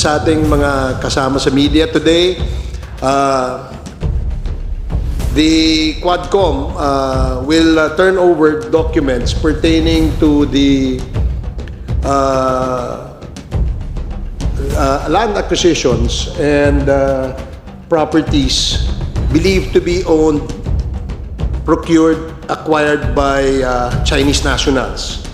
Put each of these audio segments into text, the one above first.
sa ating mga kasama sa media today. The Quadcom will turn over documents pertaining to the land acquisitions and properties believed to be owned, procured, acquired by Chinese nationals.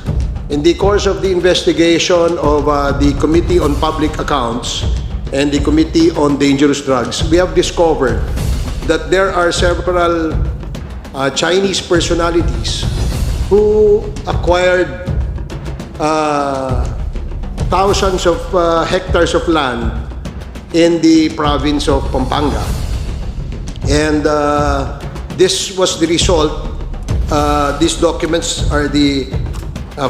In the course of the investigation of the Committee on Public Accounts and the Committee on Dangerous Drugs, we have discovered that there are several Chinese personalities who acquired thousands of hectares of land in the province of Pampanga. And this was the result. These documents are the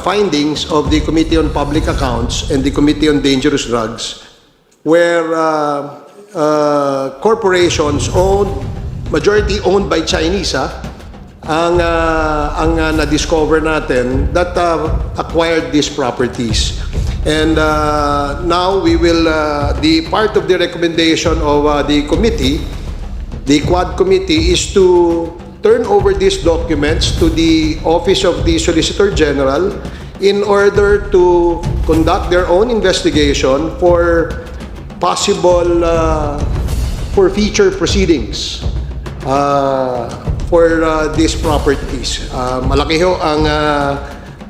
findings of the Committee on Public Accounts and the Committee on Dangerous Drugs, where corporations majority owned by Chinese, ang na-discover natin that acquired these properties. And now we will, the part of the recommendation of the committee, the Quad Committee, is to turn over these documents to the Office of the Solicitor General in order to conduct their own investigation for possible for future proceedings for these properties. Malaki ho ang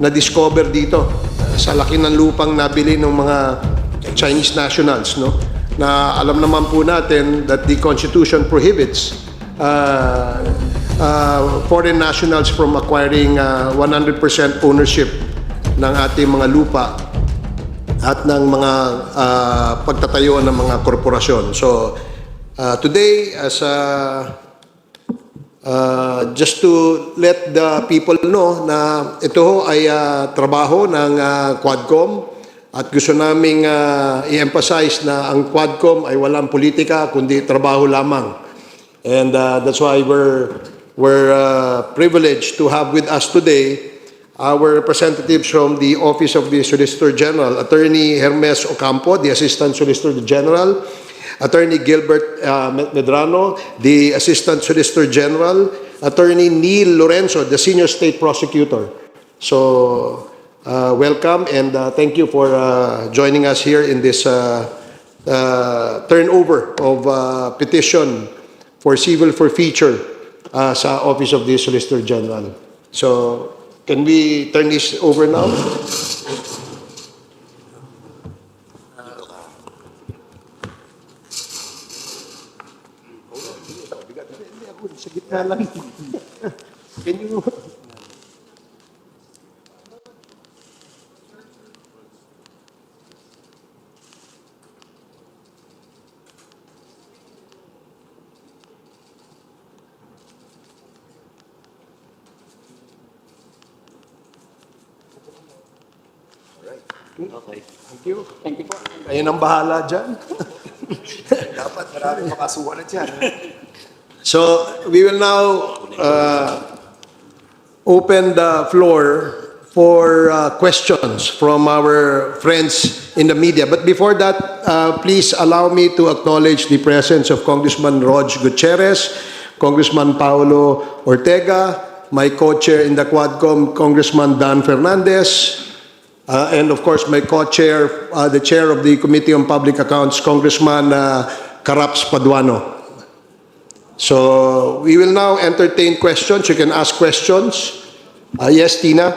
na-discover dito sa laki ng lupang nabili ng mga Chinese nationals, no? Na alam naman po natin that the Constitution prohibits foreign nationals from acquiring 100% ownership ng ating mga lupa at ng mga pagtatayo ng mga korporasyon. So today, as just to let the people know na ito ho ay trabaho ng Quadcom, at gusto naming i-emphasize na ang Quadcom ay walang politika kundi trabaho lamang. And that's why we're privileged to have with us today our representatives from the Office of the Solicitor General, Attorney Hermes Ocampo, the Assistant Solicitor General, Attorney Gilbert Medrano, the Assistant Solicitor General, Attorney Neil Lorenzo, the Senior State Prosecutor. So, welcome and thank you for joining us here in this turnover of petition for civil forfeiture sa Office of the Solicitor General. So, can we turn this over now? Sa gitna lang. Can you... Okay. Thank you. Thank you po. Kayo nang bahala dyan. Dapat maraming makasuha na dyan. So, we will now open the floor for questions from our friends in the media. But before that, please allow me to acknowledge the presence of Congressman Rog Gutierrez, Congressman Paulo Ortega, my co-chair in the Quadcom, Congressman Dan Fernandez, and of course my co-chair, the chair of the Committee on Public Accounts, Congressman Caraps Paduano. So we will now entertain questions. You can ask questions. Yes, Tina?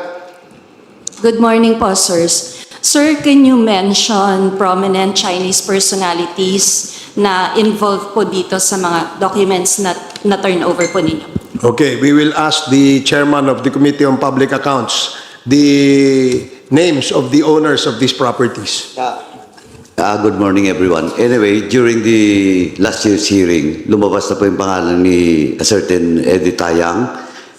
Good morning po, sirs. Sir, can you mention prominent Chinese personalities na involved po dito sa mga documents na turn over po ninyo? Okay, we will ask the chairman of the Committee on Public Accounts the names of the owners of these properties. Good morning, everyone. Anyway, during the last year's hearing, lumabas na po yung pangalan ni a certain Eddie Tayang,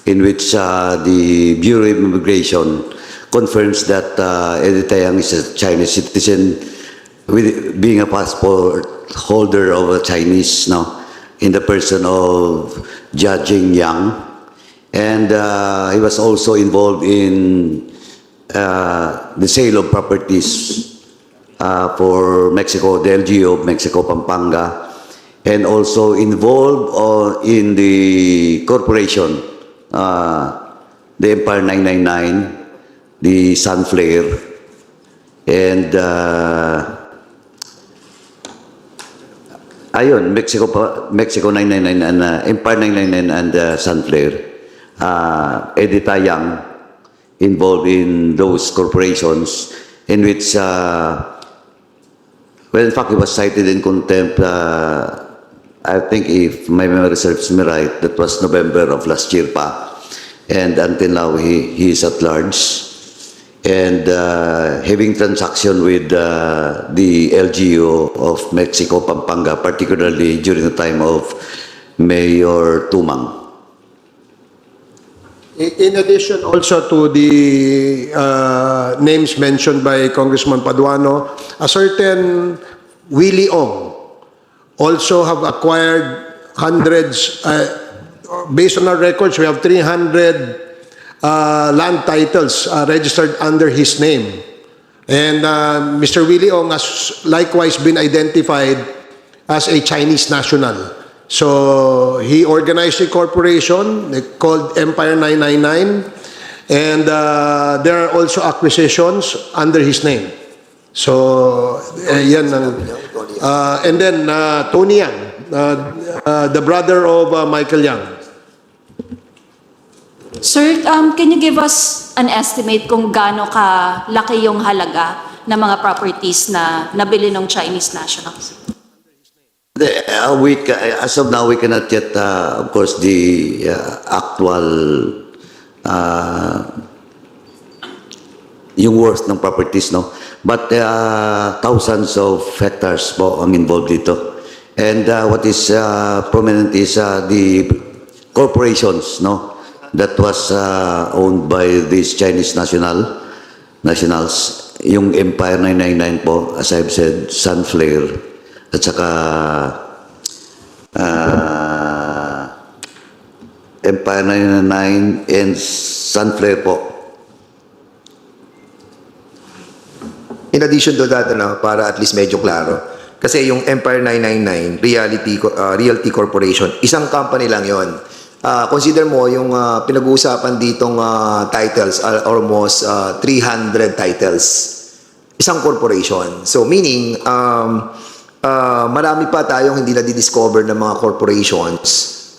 in which the Bureau of Immigration confirms that Eddie Tayang is a Chinese citizen, with being a passport holder of a Chinese, in the person of Jia Jingyang. And he was also involved in the sale of properties for Mexico, the LGU of Mexico, Pampanga, and also involved in the corporation, the Empire 999, the Sunflare, and ayun, Mexico 999 and Empire 999 and Sunflare. Eddie Tayang involved in those corporations in which, well, in fact, he was cited in contempt. I think if my memory serves me right, that was November of last year pa. And until now, he is at large. And having transaction with the LGU of Mexico, Pampanga, particularly during the time of Mayor Tumang. In addition also to the names mentioned by Congressman Paduano, a certain Willie Ong also have acquired hundreds, based on our records, we have 300 land titles registered under his name. And Mr. Willie Ong has likewise been identified as a Chinese national. So he organized a corporation called Empire 999, and there are also acquisitions under his name. So yan ang, and then Tony Yang, the brother of Michael Yang. Sir, can you give us an estimate kung gaano kalaki yung halaga ng mga properties na nabili ng Chinese nationals? As of now, we cannot yet, of course, the actual yung worth ng properties, no? But thousands of hectares po ang involved dito. And what is prominent is the corporations, no? That was owned by these Chinese nationals. Yung Empire 999 po, as I've said, Sunflare, at saka Empire 999 and Sunflare po. In addition to that, para at least medyo klaro, kasi yung Empire 999, Realty Corporation, isang company lang yon. Consider mo yung pinag-uusapan ditong titles, almost 300 titles. Isang corporation. So meaning, marami pa tayong hindi na-discover ng mga corporations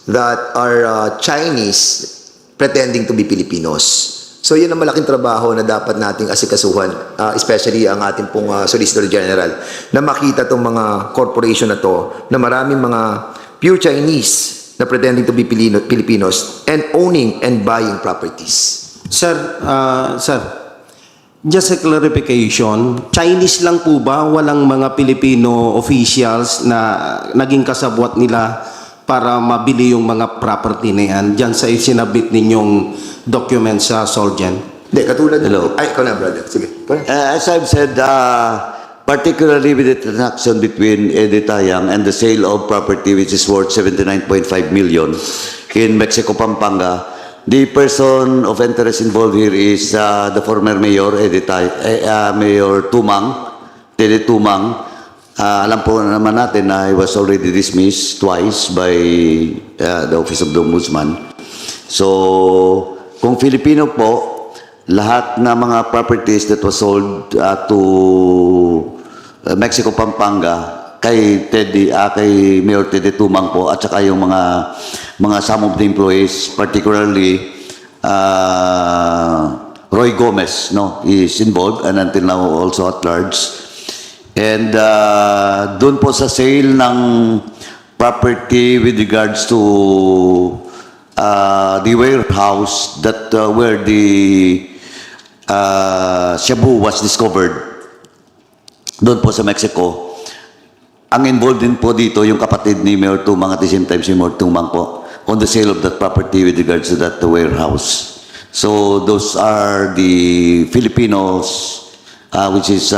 that are Chinese pretending to be Filipinos. So yun ang malaking trabaho na dapat nating asikasuhan, especially ang ating pong Solicitor General, na makita itong mga corporation na to na maraming mga pure Chinese na pretending to be Filipinos and owning and buying properties. Sir, just a clarification, Chinese lang po ba? Walang mga Filipino officials na naging kasabwat nila para mabili yung mga property na yan dyan sa isinabit ninyong document sa Solgen? Hindi, katulad Hello. Ay, ikaw na, brother. Sige. As I've said, particularly with the transaction between Eddie Tayang and the sale of property which is worth 79.5 million in Mexico, Pampanga, the person of interest involved here is the former mayor, Mayor Tumang, Teddy Tumang. Alam po naman natin na he was already dismissed twice by the Office of the Ombudsman. So, kung Filipino po, lahat na mga properties that was sold to Mexico, Pampanga, kay Mayor Teddy Tumang po, at saka yung mga some of the employees, particularly Roy Gomez, no, is involved and until now also at large. And doon po sa sale ng property with regards to the warehouse that where the Shabu was discovered, doon po sa Mexico, ang involved din po dito yung kapatid ni Mayor Tumang at the same time si Mayor Tumang po on the sale of that property with regards to that warehouse. So those are the Filipinos which is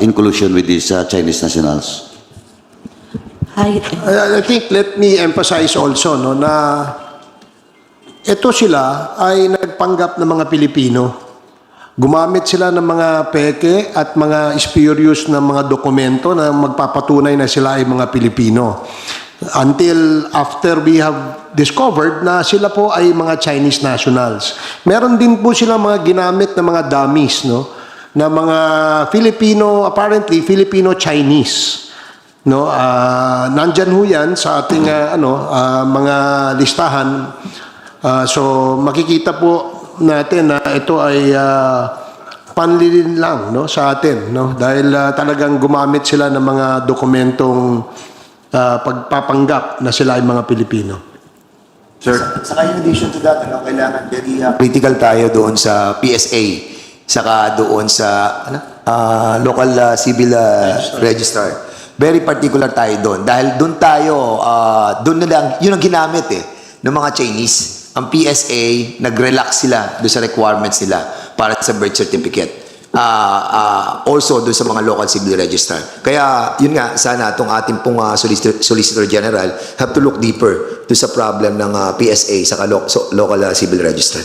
in collusion with these Chinese nationals. Hi. I think let me emphasize also no, na ito sila ay nagpanggap ng mga Pilipino. Gumamit sila ng mga peke at mga spurious na mga dokumento na magpapatunay na sila ay mga Pilipino. Until after we have discovered na sila po ay mga Chinese nationals. Meron din po sila mga ginamit na mga dummies, no? Na mga Filipino, apparently Filipino-Chinese. No, nandyan ho yan sa ating mga listahan. So makikita po natin na ito ay panlilin lang, no, sa atin, no, dahil talagang gumamit sila ng mga dokumentong pagpapanggap na sila ay mga Pilipino. Sir, saka in addition to that, kailangan very critical tayo doon sa PSA, saka doon sa local civil register. Very particular tayo doon. Dahil doon tayo, doon na lang, yun ang ginamit ng mga Chinese. Ang PSA, nag-relax sila doon sa requirements nila para sa birth certificate. Also doon sa mga local civil register. Kaya yun nga, sana itong ating pong Solicitor General have to look deeper doon sa problem ng PSA sa local civil register.